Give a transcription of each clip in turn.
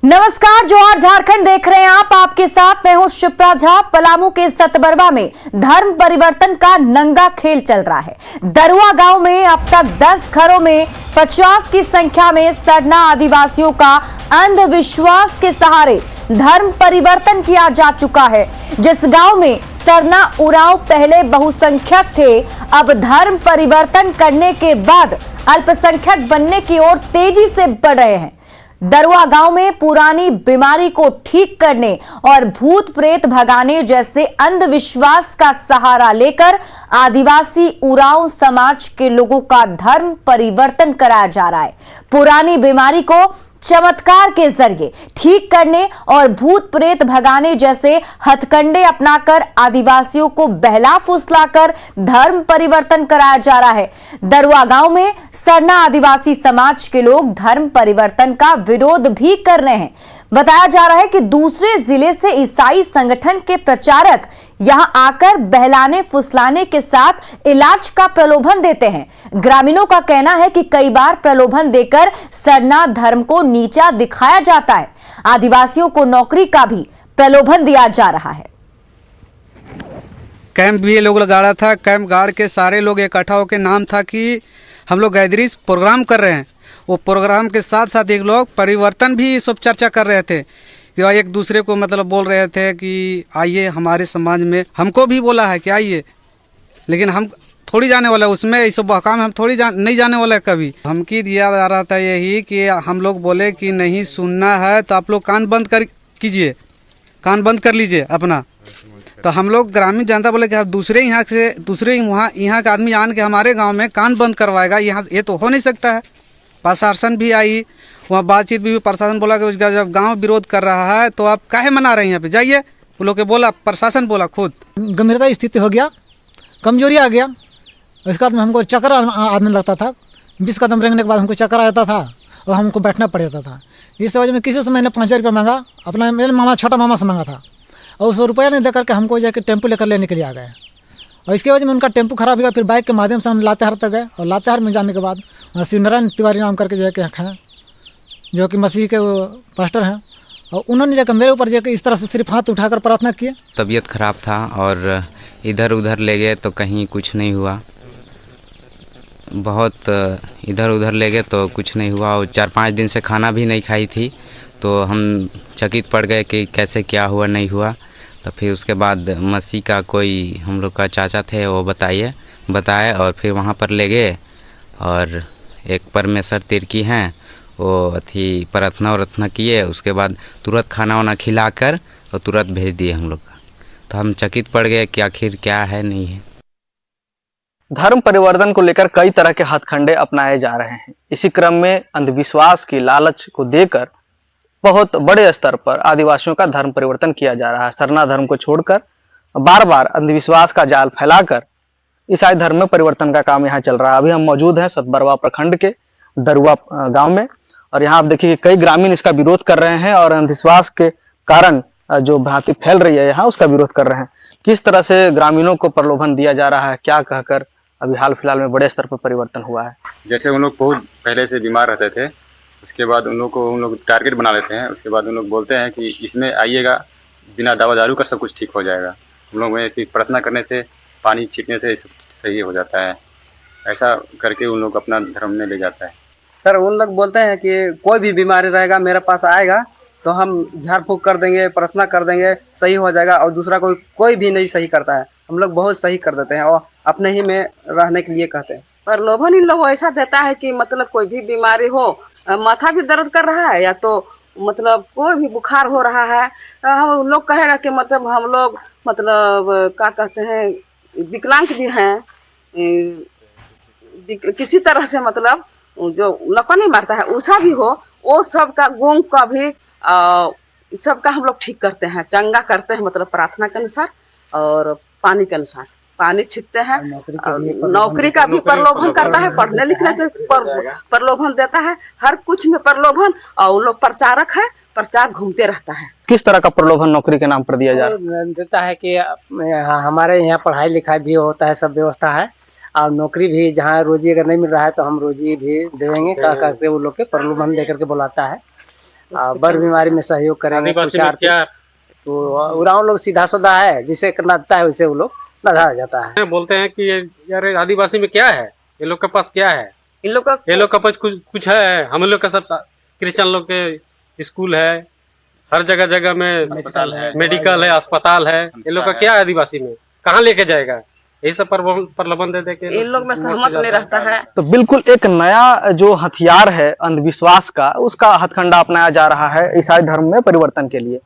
नमस्कार, जोहार झारखंड देख रहे हैं आप। आपके साथ मैं हूं शिप्रा झा। पलामू के सतबरवा में धर्म परिवर्तन का नंगा खेल चल रहा है। दरुआ गांव में अब तक 10 घरों में 50 की संख्या में सरना आदिवासियों का अंधविश्वास के सहारे धर्म परिवर्तन किया जा चुका है। जिस गांव में सरना उरांव पहले बहुसंख्यक थे, अब धर्म परिवर्तन करने के बाद अल्पसंख्यक बनने की ओर तेजी से बढ़ रहे हैं। दरुआ गांव में पुरानी बीमारी को ठीक करने और भूत प्रेत भगाने जैसे अंधविश्वास का सहारा लेकर आदिवासी उरांव समाज के लोगों का धर्म परिवर्तन कराया जा रहा है। पुरानी बीमारी को चमत्कार के जरिए ठीक करने और भूत प्रेत भगाने जैसे हथकंडे अपनाकर आदिवासियों को बहला फुसलाकर धर्म परिवर्तन कराया जा रहा है। दरुआ गांव में सरना आदिवासी समाज के लोग धर्म परिवर्तन का विरोध भी कर रहे हैं। बताया जा रहा है कि दूसरे जिले से ईसाई संगठन के प्रचारक यहां आकर बहलाने फुसलाने के साथ इलाज का प्रलोभन देते हैं। ग्रामीणों का कहना है कि कई बार प्रलोभन देकर सरना धर्म को नीचा दिखाया जाता है। आदिवासियों को नौकरी का भी प्रलोभन दिया जा रहा है। कैंप भी ये लोग लगाड़ा था। कैंप गाड़ के सारे लोग इकट्ठा होकर नाम था कि हम लोग गैदरीज प्रोग्राम कर रहे हैं। वो प्रोग्राम के साथ साथ एक लोग परिवर्तन भी सब चर्चा कर रहे थे कि एक दूसरे को मतलब बोल रहे थे कि आइए हमारे समाज में। हमको भी बोला है कि आइए, लेकिन हम थोड़ी जाने वाला है उसमें, ये सब काम हम थोड़ी नहीं जाने वाला है। कभी धमकी दिया जा रहा था यही कि हम लोग बोले कि नहीं सुनना है तो आप लोग कान बंद कर कीजिए, कान बंद कर लीजिए अपना। तो हम लोग ग्रामीण जनता बोले कि दूसरे यहाँ से दूसरे यहाँ का आदमी आन के हमारे गाँव में कान बंद करवाएगा, यहाँ ये तो हो नहीं सकता है। प्रशासन भी आई, वहाँ बातचीत भी प्रशासन बोला कि जब गांव विरोध कर रहा है तो आप काहे मना रहे हैं, यहाँ पे जाइए। वो लोग के बोला, प्रशासन बोला खुद। गंभीरता स्थिति हो गया, कमजोरी आ गया। इसके बाद में हमको चक्कर आने लगता था। 20 कदम रेंगने के बाद हमको चक्कर आता था और हमको बैठना पड़ जाता था। इस वजह में किसी से मैंने 5000 रुपया मांगा, अपना मेरे मामा छोटा मामा से मांगा था, और उस रुपया नहीं देकर के हमको जाकर टेम्पो लेकर लेने के लिए आ गए। और इसके वजह में उनका टेम्पो खराब हो गया। फिर बाइक के माध्यम से हम लातेहार तक गए, और लातेहार में जाने के बाद वहाँ शिवनारायण तिवारी नाम करके जाके हैं, जो कि मसीह के वो पास्टर हैं, और उन्होंने जाकर मेरे ऊपर जाकर इस तरह से सिर्फ हाथ उठाकर प्रार्थना किए। तबीयत खराब था और इधर उधर ले गए तो कहीं कुछ नहीं हुआ। बहुत इधर उधर ले गए तो कुछ नहीं हुआ, और 4-5 दिन से खाना भी नहीं खाई थी। तो हम चकित पड़ गए कि कैसे क्या हुआ नहीं हुआ। तो फिर उसके बाद मसीह का कोई हम लोग का चाचा थे, वो बताए और फिर वहाँ पर ले गए। और एक परमेश्वर तिरकी हैं, वो अथी प्रार्थना किए। उसके बाद तुरंत खाना वाना खिलाकर और तुरंत भेज दिए हम लोग का। तो हम चकित पड़ गए कि आखिर क्या है नहीं है। धर्म परिवर्तन को लेकर कई तरह के हथकंडे अपनाए जा रहे हैं। इसी क्रम में अंधविश्वास की लालच को देकर बहुत बड़े स्तर पर आदिवासियों का धर्म परिवर्तन किया जा रहा है। सरना धर्म को छोड़कर बार बार अंधविश्वास का जाल फैलाकर ईसाई धर्म में परिवर्तन का काम यहाँ चल रहा है। अभी हम मौजूद हैं सतबरवा प्रखंड के दरुआ गांव में, और यहाँ आप देखिए कई ग्रामीण इसका विरोध कर रहे हैं और अंधविश्वास के कारण जो भ्रांति फैल रही है यहाँ उसका विरोध कर रहे हैं। किस तरह से ग्रामीणों को प्रलोभन दिया जा रहा है, क्या कहकर अभी हाल फिलहाल में बड़े स्तर पर परिवर्तन हुआ है। जैसे उन लोग बहुत पहले से बीमार रहते थे, उसके बाद उन लोग टारगेट बना लेते हैं। उसके बाद उन लोग बोलते हैं कि इसमें आइएगा, बिना दवा दारू का सब कुछ ठीक हो जाएगा। हम लोग में सिर्फ प्रार्थना करने से, पानी छींटने से सब सही हो जाता है। ऐसा करके उन लोग अपना धर्म में ले जाता है। सर उन लोग बोलते हैं कि कोई भी बीमारी रहेगा मेरे पास आएगा तो हम झाड़ फूँक कर देंगे, प्रार्थना कर देंगे, सही हो जाएगा। और दूसरा कोई भी नहीं सही करता है, हम लोग बहुत सही कर देते हैं और अपने ही में रहने के लिए कहते हैं। प्रलोभन इन लोग ऐसा देता है कि मतलब कोई भी बीमारी हो, माथा भी दर्द कर रहा है या तो मतलब कोई भी बुखार हो रहा है, हम लोग कहेगा कि मतलब हम लोग मतलब क्या कहते हैं विकलांग भी हैं, किसी तरह से मतलब जो लकवा नहीं मारता है उसा भी हो, वो सब का गूंग का भी सबका हम लोग ठीक करते हैं, चंगा करते हैं। मतलब प्रार्थना के अनुसार और पानी के अनुसार पानी छिटते हैं। नौकरी का भी प्रलोभन करता है, पढ़ने लिखने के प्रलोभन देता है, हर कुछ में प्रलोभन। और उन लोग प्रचारक है, प्रचार घूमते रहता है। किस तरह का प्रलोभन नौकरी के नाम पर दिया जा रहा है? देता है कि हमारे यहाँ पढ़ाई लिखाई भी होता है, सब व्यवस्था है, और नौकरी भी जहाँ रोजी अगर नहीं मिल रहा है तो हम रोजी भी देंगे कह करके वो लोग के प्रलोभन दे करके बुलाता है। बर बीमारी में सहयोग करेंगे। कुछ आर्थिक तो उराव लोग सीधा साधा है, जिसे नदता है वैसे वो लोग नदा जाता है। बोलते हैं कि यार आदिवासी में क्या है, ये लोग के पास क्या है, इन लोग का ये लोग का पास कुछ है। हम लोग का सब क्रिश्चियन लोग के स्कूल है, हर जगह जगह में मेडिकल है, अस्पताल है। ये लोग का क्या है, आदिवासी में कहाँ लेके जाएगा? यही सब प्रलोभन दे के इन लोग में सहमत नहीं रहता है। तो बिल्कुल एक नया जो हथियार है अंधविश्वास का, उसका हथकंडा अपनाया जा रहा है ईसाई धर्म में परिवर्तन के लिए।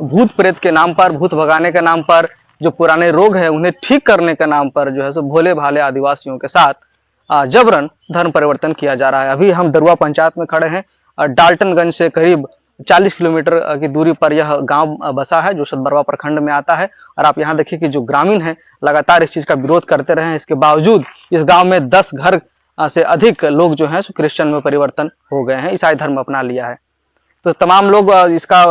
भूत प्रेत के नाम पर, भूत भगाने के नाम पर, जो पुराने रोग है उन्हें ठीक करने के नाम पर जो है सो भोले भाले आदिवासियों के साथ जबरन धर्म परिवर्तन किया जा रहा है। अभी हम दरुआ पंचायत में खड़े हैं। डाल्टनगंज से करीब 40 किलोमीटर की दूरी पर यह गांव बसा है जो सतबरवा प्रखंड में आता है। और आप यहाँ देखिए कि जो ग्रामीण हैं लगातार इस चीज का विरोध करते रहे हैं। इसके बावजूद इस गांव में 10 घर से अधिक लोग जो हैं क्रिश्चियन में परिवर्तन हो गए हैं, ईसाई धर्म अपना लिया है। तो तमाम लोग इसका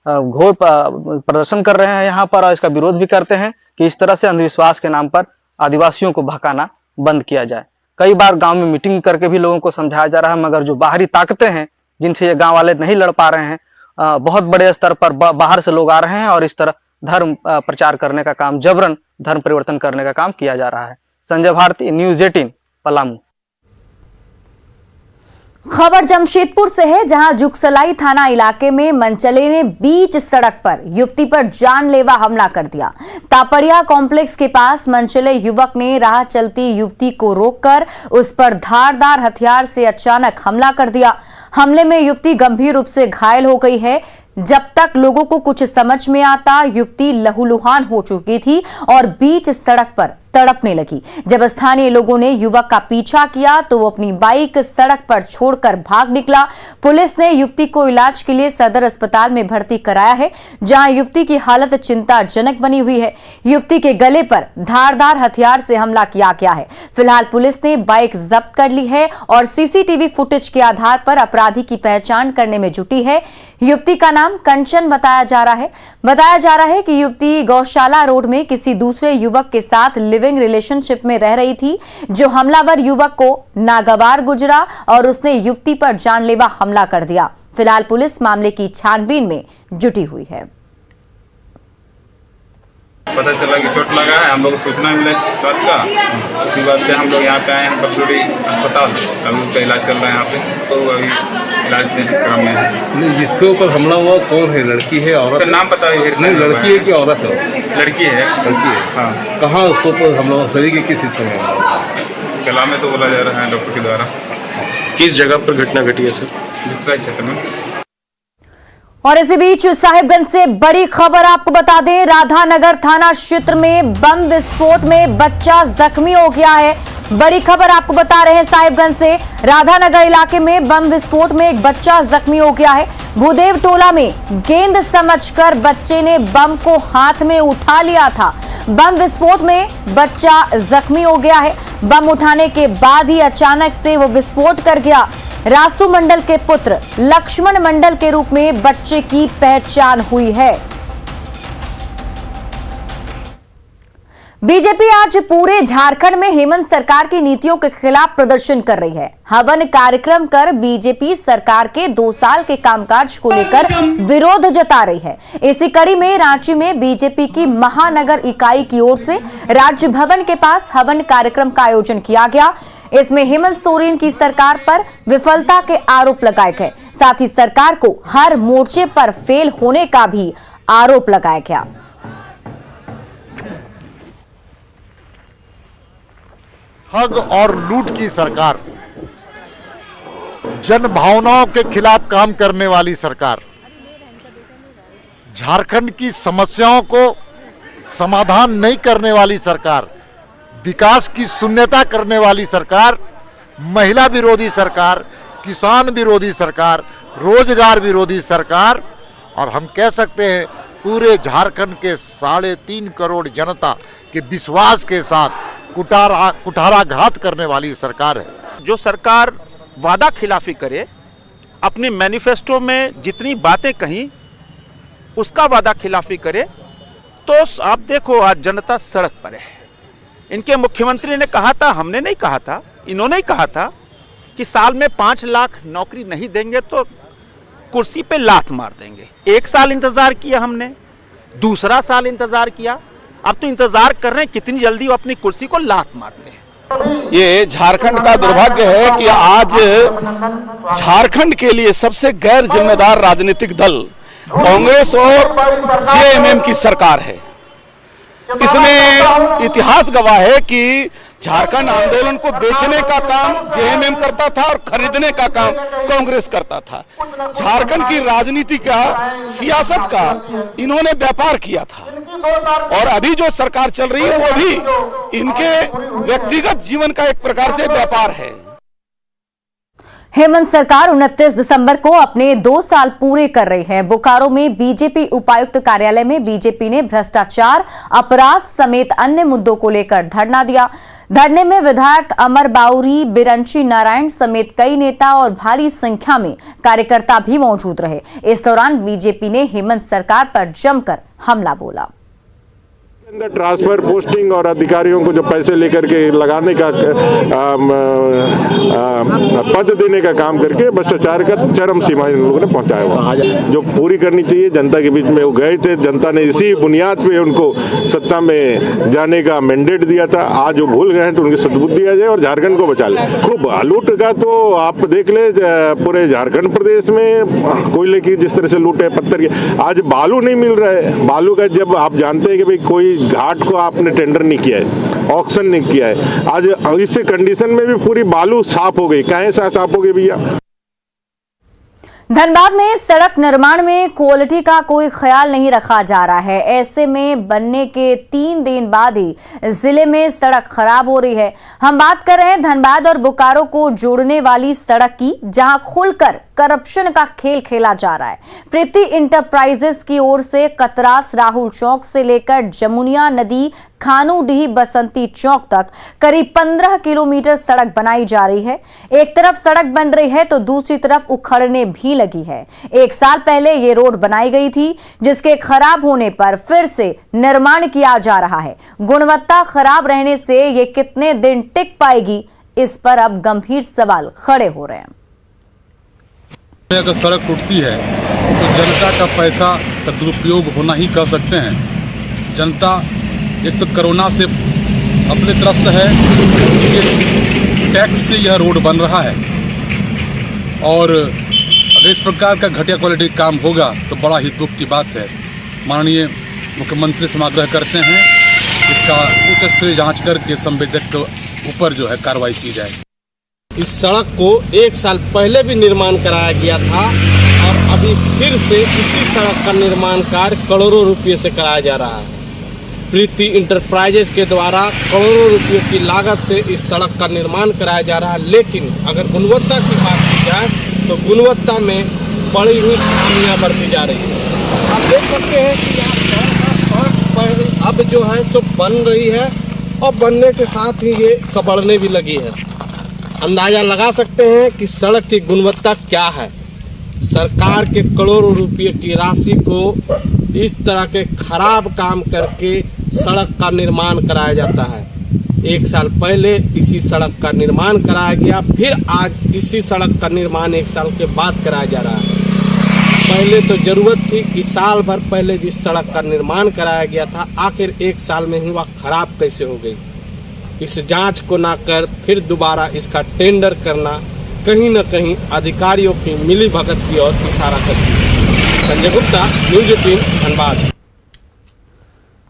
घोर प्रदर्शन कर रहे हैं यहाँ पर, और इसका विरोध भी करते हैं कि इस तरह से अंधविश्वास के नाम पर आदिवासियों को भड़काना बंद किया जाए। कई बार गांव में मीटिंग करके भी लोगों को समझाया जा रहा है, मगर जो बाहरी ताकतें हैं जिनसे ये गांव वाले नहीं लड़ पा रहे हैं, बहुत बड़े स्तर पर बाहर से लोग आ रहे हैं और इस तरह धर्म प्रचार करने का काम, जबरन धर्म परिवर्तन करने का काम किया जा रहा है। संजय भारती, न्यूज़ 18, पलामू। खबर जमशेदपुर से है, जहां जुगसलाई थाना इलाके में मनचले ने बीच सड़क पर युवती पर जानलेवा हमला कर दिया। तापरिया कॉम्प्लेक्स के पास मनचले युवक ने राह चलती युवती को रोककर उस पर धारदार हथियार से अचानक हमला कर दिया। हमले में युवती गंभीर रूप से घायल हो गई है। जब तक लोगों को कुछ समझ में आता, युवती लहूलुहान हो चुकी थी और बीच सड़क पर तड़पने लगी। जब स्थानीय लोगों ने युवक का पीछा किया तो वो अपनी बाइक सड़क पर छोड़कर भाग निकला। पुलिस ने युवती को इलाज के लिए सदर अस्पताल में भर्ती कराया है, जहां युवती की हालत चिंताजनक बनी हुई है। युवती के गले पर धारदार हथियार से हमला किया गया है। फिलहाल पुलिस ने बाइक जब्त कर ली है और सीसीटीवी फुटेज के आधार पर अपराधी की पहचान करने में जुटी है। युवती का नाम कंचन बताया जा रहा है कि युवती गौशाला रोड में किसी दूसरे युवक के साथ लिविंग रिलेशनशिप में रह रही थी, जो हमलावर युवक को नागवार गुजरा और उसने युवती पर जानलेवा हमला कर दिया। फिलहाल पुलिस मामले की छानबीन में जुटी हुई है। पता चला कि चोट लगा है, हम लोग को सूचना मिला इस बात का। उसी बात पे हम लोग यहाँ पे आए हैं बकरोड़ी अस्पताल, हम लोग का इलाज चल रहा है यहाँ पे। तो अभी इलाज के क्रम में है। जिसके ऊपर हमला हुआ कौन है, लड़की है, औरत? नाम पता है? नहीं, लड़की है कि औरत है? लड़की है। लड़की है, हाँ। कहाँ उसको हमला, शरीर के किस हिस्से में? गला में तो बोला जा रहा है डॉक्टर के द्वारा। किस जगह पर घटना घटी है सर? दूसरा क्षेत्र में। और इसी बीच साहिबगंज से बड़ी खबर आपको बता दें, राधानगर थाना क्षेत्र में बम विस्फोट में बच्चा जख्मी हो गया है। बड़ी खबर आपको बता रहे हैं साहिबगंज से, राधानगर इलाके में बम विस्फोट में एक बच्चा जख्मी हो गया है। भूदेव टोला में गेंद समझकर बच्चे ने बम को हाथ में उठा लिया था। बम विस्फोट में बच्चा जख्मी हो गया है। बम उठाने के बाद ही अचानक से वो विस्फोट कर गया। रासू मंडल के पुत्र लक्ष्मण मंडल के रूप में बच्चे की पहचान हुई है। बीजेपी आज पूरे झारखंड में हेमंत सरकार की नीतियों के खिलाफ प्रदर्शन कर रही है। हवन कार्यक्रम कर बीजेपी सरकार के 2 साल के कामकाज को लेकर विरोध जता रही है। इसी कड़ी में रांची में बीजेपी की महानगर इकाई की ओर से राज्य भवन के पास हवन कार्यक्रम का आयोजन किया गया। इसमें हेमंत सोरेन की सरकार पर विफलता के आरोप लगाए गए, साथ ही सरकार को हर मोर्चे पर फेल होने का भी आरोप लगाया गया। ठग और लूट की सरकार, जन भावनाओं के खिलाफ काम करने वाली सरकार, झारखंड की समस्याओं को समाधान नहीं करने वाली सरकार, विकास की शून्यता करने वाली सरकार, महिला विरोधी सरकार, किसान विरोधी सरकार, रोजगार विरोधी सरकार, और हम कह सकते हैं पूरे झारखंड के 3.5 करोड़ जनता के विश्वास के साथ कुठाराघात करने वाली सरकार है। जो सरकार वादा खिलाफी करे, अपनी मैनिफेस्टो में जितनी बातें कहीं उसका वादा खिलाफी करे, तो आप देखो आज जनता सड़क पर है। इनके मुख्यमंत्री ने कहा था, हमने नहीं कहा था, इन्होंने ही कहा था कि साल में 5 लाख नौकरी नहीं देंगे तो कुर्सी पे लात मार देंगे। 1 साल इंतजार किया हमने, दूसरा साल इंतजार किया, अब तो इंतजार कर रहे हैं कितनी जल्दी वो अपनी कुर्सी को लात मारते हैं। ये झारखंड का दुर्भाग्य है कि आज झारखंड के लिए सबसे गैर जिम्मेदार राजनीतिक दल कांग्रेस और जेएमएम की सरकार है। इसमें इतिहास गवाह है कि झारखंड आंदोलन को बेचने का काम जेएमएम करता था और खरीदने का काम कांग्रेस करता था। झारखंड की राजनीति का, सियासत का इन्होंने व्यापार किया था और अभी जो सरकार चल रही है वो भी इनके व्यक्तिगत जीवन का एक प्रकार से व्यापार है। हेमंत सरकार 29 दिसंबर को अपने 2 साल पूरे कर रही है। बोकारो में बीजेपी उपायुक्त कार्यालय में बीजेपी ने भ्रष्टाचार, अपराध समेत अन्य मुद्दों को लेकर धरना दिया। धरने में विधायक अमर बाउरी, बिरंची नारायण समेत कई नेता और भारी संख्या में कार्यकर्ता भी मौजूद रहे। इस दौरान बीजेपी ने हेमंत सरकार पर जमकर हमला बोला। अंदर ट्रांसफर, पोस्टिंग और अधिकारियों को जो पैसे लेकर के लगाने का पद देने का काम करके भ्रष्टाचार का चरम सीमा इन लोगों ने पहुंचाया हुआ, जो पूरी करनी चाहिए। जनता के बीच में वो गए थे, जनता ने इसी बुनियाद पे उनको सत्ता में जाने का मैंडेट दिया था। आज वो भूल गए हैं तो उनकी सद्बुद्धि दिया जाए और झारखंड को बचा ले। खूब लूट का तो आप देख ले, पूरे झारखंड प्रदेश में कोयले की जिस तरह से लूट है, पत्थर की। आज बालू नहीं मिल रहा है। बालू का जब आप जानते हैं कि भाई कोई घाट को आपने टेंडर नहीं किया है, ऑक्शन नहीं किया है, आज इस कंडीशन में भी पूरी बालू साफ हो गई। काहे साफ हो गई भैया? धनबाद में सड़क निर्माण में क्वालिटी का कोई ख्याल नहीं रखा जा रहा है। ऐसे में बनने के 3 दिन बाद ही जिले में सड़क खराब हो रही है। हम बात कर रहे हैं धनबाद और बोकारो को जोड़ने वाली सड़क की, जहां खुलकर करप्शन का खेल खेला जा रहा है। प्रीति इंटरप्राइजेस की ओर से कतरास राहुल चौक से लेकर जमुनिया नदी खानूडीह बसंती चौक तक करीब 15 किलोमीटर सड़क बनाई जा रही है। एक तरफ सड़क बन रही है तो दूसरी तरफ उखड़ने भी लगी है। 1 साल पहले ये रोड बनाई गई थी, जिसके खराब होने पर फिर से निर्माण किया जा रहा है। गुणवत्ता खराब रहने से ये कितने दिन टिक पाएगी, इस पर अब गंभीर सवाल खड़े हो रहे हैं। अगर सड़क टूटती है तो जनता का पैसा का दुरुपयोग होना ही कर सकते हैं। जनता एक तो कोरोना से अपने त्रस्त है, टैक्स से यह रोड बन रहा है और अगर इस प्रकार का घटिया क्वालिटी काम होगा तो बड़ा ही दुख की बात है। माननीय मुख्यमंत्री से आग्रह करते हैं इसका उच्च स्तरीय जांच करके संवेदक के ऊपर जो है कार्रवाई की जाए। इस सड़क को 1 साल पहले भी निर्माण कराया गया था और अभी फिर से इसी सड़क का निर्माण कार्य करोड़ों रुपये से कराया जा रहा है। प्रीति इंटरप्राइजेज के द्वारा करोड़ों रुपये की लागत से इस सड़क का निर्माण कराया जा रहा है, लेकिन अगर गुणवत्ता की बात की जाए तो गुणवत्ता में बड़ी ही खामियां बढ़ती जा रही है। आप देख सकते हैं कि सड़क अब जो है सो बन रही है और बनने के साथ ही ये कबड़ने भी लगी है। अंदाज़ा लगा सकते हैं कि सड़क की गुणवत्ता क्या है। सरकार के करोड़ों रुपये की राशि को इस तरह के खराब काम करके सड़क का निर्माण कराया जाता है। 1 साल पहले इसी सड़क का निर्माण कराया गया, फिर आज इसी सड़क का निर्माण 1 साल के बाद कराया जा रहा है। पहले तो ज़रूरत थी कि साल भर पहले जिस सड़क का निर्माण कराया गया था, आखिर 1 साल में ही वह खराब कैसे हो गई। इस जांच को ना कर फिर दोबारा इसका टेंडर करना कहीं न कहीं अधिकारियों की मिलीभगत की ओर इशारा करती है। संजय गुप्ता, न्यूज़ 18, धनबाद।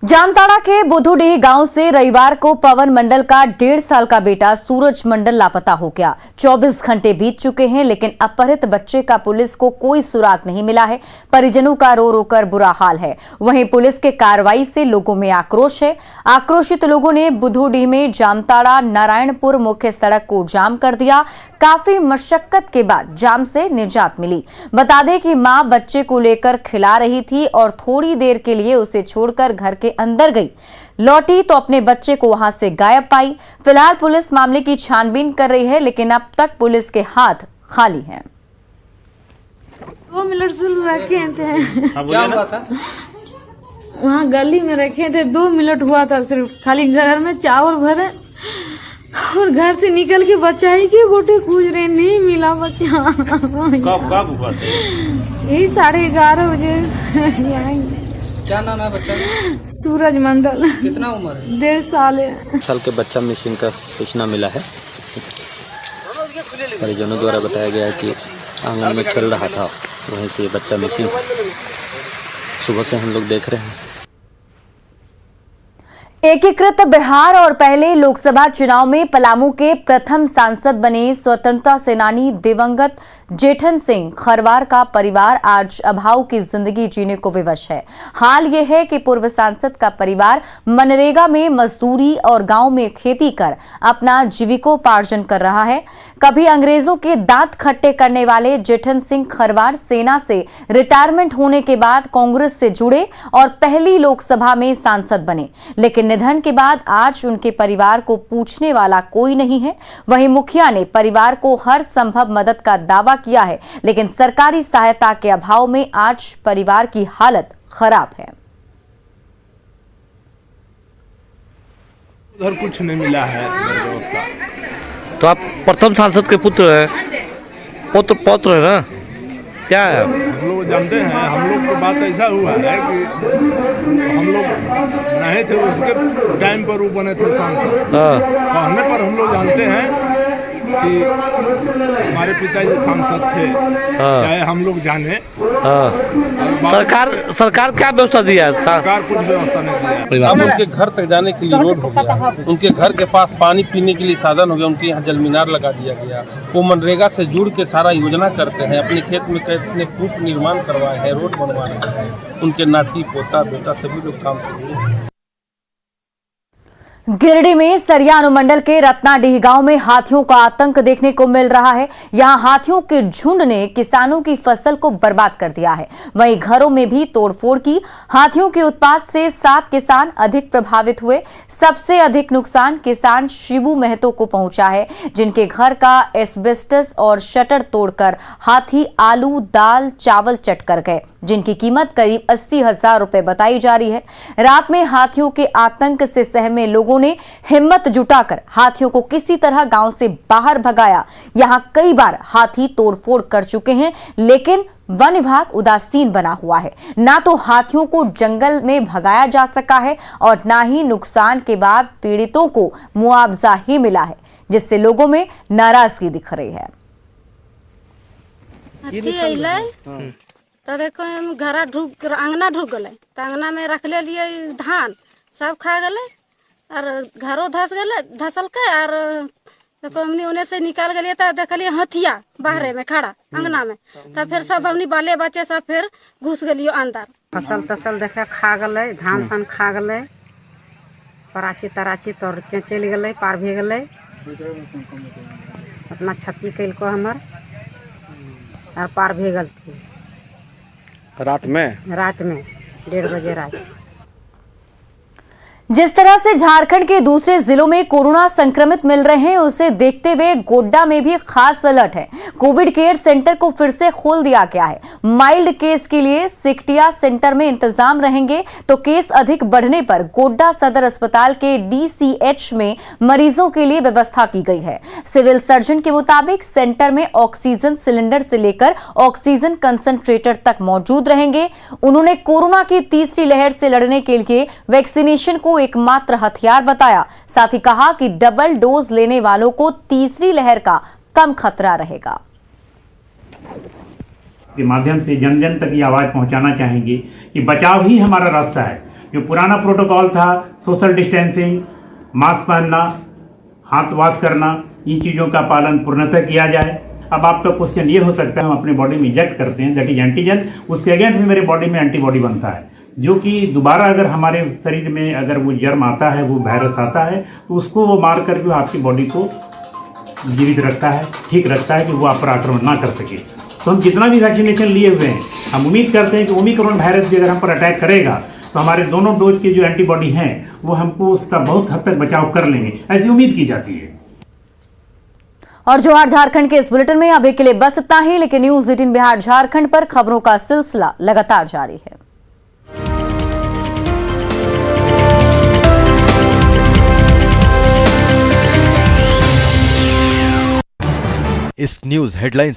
जामताड़ा के बुधुडीह गांव से रविवार को पवन मंडल का 1.5 साल का बेटा सूरज मंडल लापता हो गया। 24 घंटे बीत चुके हैं, लेकिन अपहृत बच्चे का पुलिस को कोई सुराग नहीं मिला है। परिजनों का रो रो कर बुरा हाल है। वहीं पुलिस के कार्रवाई से लोगों में आक्रोश है। आक्रोशित लोगों ने बुधुडीह में जामताड़ा नारायणपुर मुख्य सड़क को जाम कर दिया। काफी मशक्कत के बाद जाम से निजात मिली। बता दें कि मां बच्चे को लेकर खिला रही थी और थोड़ी देर के लिए उसे छोड़कर घर के अंदर गई। लौटी तो अपने बच्चे को वहां से गायब पाई। फिलहाल पुलिस मामले की छानबीन कर रही है, लेकिन अब तक पुलिस के हाथ खाली हैं। 2 मिनट से रखे थे। क्या हुआ था? वहाँ गली में रखे थे, 2 मिनट हुआ था सिर्फ। खाली घर में चावल भरे और घर से निकल के बच्चा ही के गोटे खोज रहे, नहीं मिला बच्चा। कब हुआ? यही 11:30 बजे आएंगे। क्या नाम है बच्चा का? सूरज मंडल। कितना उम्र है? 1.5 साल है। साल के बच्चा मिसिंग का सूचना मिला है। परिजनों द्वारा बताया गया है कि आंगन में खेल रहा था, वहीं से ये बच्चा मिसिंग है। सुबह से हम लोग देख रहे हैं। एकीकृत बिहार और पहले लोकसभा चुनाव में पलामू के प्रथम सांसद बने स्वतंत्रता सेनानी दिवंगत जेठन सिंह खरवार का परिवार आज अभाव की जिंदगी जीने को विवश है। हाल ये है कि पूर्व सांसद का परिवार मनरेगा में मजदूरी और गांव में खेती कर अपना जीविकोपार्जन कर रहा है। कभी अंग्रेजों के दांत खट्टे करने वाले जेठन सिंह खरवार सेना से रिटायरमेंट होने के बाद कांग्रेस से जुड़े और पहली लोकसभा में सांसद बने, लेकिन निधन के बाद आज उनके परिवार को पूछने वाला कोई नहीं है। वहीं मुखिया ने परिवार को हर संभव मदद का दावा किया है, लेकिन सरकारी सहायता के अभाव में आज परिवार की हालत खराब है। उधर कुछ नहीं मिला है। तो आप प्रथम सांसद के पुत्र हैं, पौत्र है ना, क्या है? हम लोग जानते हैं, हम लोग को बात ऐसा हुआ है कि हम लोग नहीं थे उसके टाइम पर वो बने थे सांसद। कहने पर हम लोग जानते हैं कि हमारे पिताजी सांसद थे, चाहे हम लोग जाने। सरकार क्या व्यवस्था दिया है? सरकार कुछ व्यवस्था नहीं दिया। अब उनके घर तक जाने के लिए रोड हो गया, उनके घर के पास पानी पीने के लिए साधन हो गया, उनके यहाँ जल मीनार लगा दिया गया। वो मनरेगा से जुड़ के सारा योजना करते हैं, अपने खेत में कितने फुट निर्माण करवाए हैं, रोड बनवाए हैं। उनके नाती पोता बेटा सभी लोग काम कर रहे हैं। गिरिडीह में सरिया अनुमंडल के रत्नाडीह गांव में हाथियों का आतंक देखने को मिल रहा है। यहां हाथियों के झुंड ने किसानों की फसल को बर्बाद कर दिया है, वहीं घरों में भी तोड़फोड़ की। हाथियों के उत्पात से 7 किसान अधिक प्रभावित हुए। सबसे अधिक नुकसान किसान शिबू महतो को पहुंचा है, जिनके घर का एस्बेस्टस और शटर तोड़कर हाथी आलू दाल चावल चट कर गए, जिनकी कीमत करीब 80,000 रुपए बताई जा रही है। रात में हाथियों के आतंक से सहमे लोगों ने हिम्मत जुटाकर हाथियों को किसी तरह गांव से बाहर भगाया। यहां कई बार हाथी तोड़फोड़ कर चुके हैं, लेकिन वन विभाग उदासीन बना हुआ है। ना तो हाथियों को जंगल में भगाया जा सका है और ना ही नुकसान के बाद पीड़ितों को मुआवजा ही मिला है, जिससे लोगों में नाराजगी दिख रही है। तो देखो हम घर अंगना ढुक गए, तो अंगना में रख ले लिए धान सब खा गए और घरों धसल के और देखो हमने उन्हें से निकाल गए तो देखलिए हथिया बाहरे में खड़ा अंगना में। तो फिर सब हमने बाले बच्चे सब फिर घुस गलियो अंदर। फसल तसल देखे खा गए, धान तान खा गए, पराची तराची तोड़ के चल गए, पार भी गए, अपना क्षति कैल को हमर और पार भी गल थी। रात में 1:30 बजे रात। जिस तरह से झारखंड के दूसरे जिलों में कोरोना संक्रमित मिल रहे हैं, उसे देखते हुए गोड्डा में भी खास अलर्ट है। कोविड केयर सेंटर को फिर से खोल दिया गया है। माइल्ड केस के लिए सिकटिया सेंटर में इंतजाम रहेंगे, तो केस अधिक बढ़ने पर गोड्डा सदर अस्पताल के DCH में मरीजों के लिए व्यवस्था की गई है। सिविल सर्जन के मुताबिक सेंटर में ऑक्सीजन सिलेंडर से लेकर ऑक्सीजन कंसंट्रेटर तक मौजूद रहेंगे। उन्होंने कोरोना की तीसरी लहर से लड़ने के लिए वैक्सीनेशन को एकमात्र हथियार बताया। साथ ही कहा कि डबल डोज लेने वालों को तीसरी लहर का कम खतरा रहेगा। के माध्यम से जन जन तक ये आवाज पहुंचाना चाहेंगे कि बचाव ही हमारा रास्ता है। जो पुराना प्रोटोकॉल था, सोशल डिस्टेंसिंग, मास्क पहनना, हाथ वॉश करना, इन चीज़ों का पालन पूर्णतः किया जाए। अब आपका क्वेश्चन ये हो सकता है, हम अपने बॉडी में इंजेक्ट करते हैं, दैट इज एंटीजन, उसके अगेंस्ट में मेरे बॉडी में एंटीबॉडी बनता है, जो कि दोबारा अगर हमारे शरीर में अगर वो जर्म आता है, वो वायरस आता है, तो उसको वो मार करके आपकी बॉडी को जीवित रखता है, ठीक रखता है कि वो आप पर आक्रमण ना कर सके। तो हम जितना भी वैक्सीनेशन लिए हुए हैं, हम उम्मीद करते हैं कि ओमिक्रॉन वायरस भी अगर हम पर अटैक करेगा तो हमारे दोनों डोज के जो एंटीबॉडी हैं वो हमको उसका बहुत हद तक बचाव कर लेंगे, ऐसी उम्मीद की जाती है। और जोहार झारखंड के इस बुलेटिन में अभी के लिए बस इतना ही, लेकिन न्यूज़ 18 बिहार झारखंड पर खबरों का सिलसिला लगातार जारी है। इस न्यूज हेडलाइंस